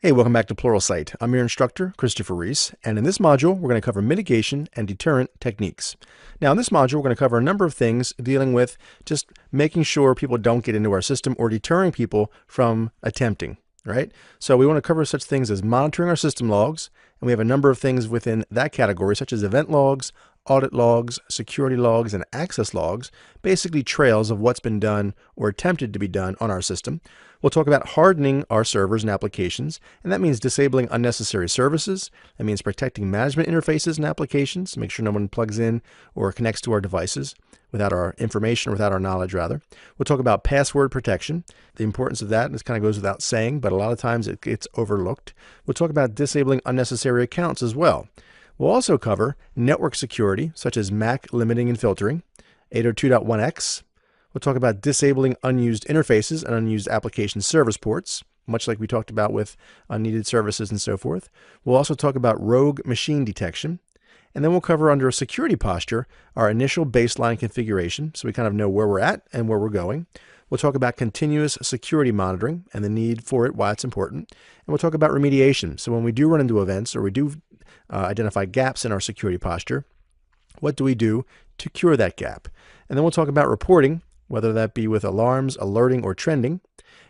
Hey, welcome back to Pluralsight. I'm your instructor, Christopher Reese, and in this module, we're going to cover mitigation and deterrent techniques. Now, in this module, we're going to cover a number of things dealing with just making sure people don't get into our system or deterring people from attempting, right? So we want to cover such things as monitoring our system logs, and we have a number of things within that category, such as event logs, audit logs, security logs, and access logs, basically trails of what's been done or attempted to be done on our system. We'll talk about hardening our servers and applications, and that means disabling unnecessary services. That means protecting management interfaces and applications to make sure no one plugs in or connects to our devices without our information or without our knowledge, rather. We'll talk about password protection, the importance of that, and this kind of goes without saying, but a lot of times it gets overlooked. We'll talk about disabling unnecessary accounts as well. We'll also cover network security, such as MAC limiting and filtering, 802.1x. We'll talk about disabling unused interfaces and unused application service ports, much like we talked about with unneeded services and so forth. We'll also talk about rogue machine detection. And then we'll cover under a security posture our initial baseline configuration, so we kind of know where we're at and where we're going. We'll talk about continuous security monitoring and the need for it, why it's important. And we'll talk about remediation. So when we do run into events or we do identify gaps in our security posture, what do we do to cure that gap? And then we'll talk about reporting, whether that be with alarms, alerting, or trending.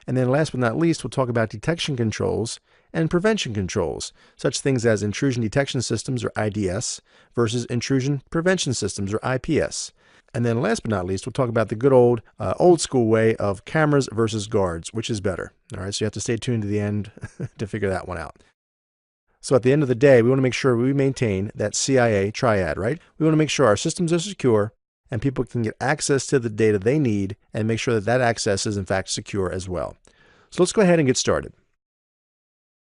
And then last but not least, we'll talk about detection controls and prevention controls, such things as intrusion detection systems, or IDS, versus intrusion prevention systems, or IPS. And then last but not least, we'll talk about the good old school way of cameras versus guards, which is better. All right, so you have to stay tuned to the end to figure that one out. So at the end of the day, we want to make sure we maintain that CIA triad, right? We want to make sure our systems are secure and people can get access to the data they need and make sure that that access is in fact secure as well. So let's go ahead and get started.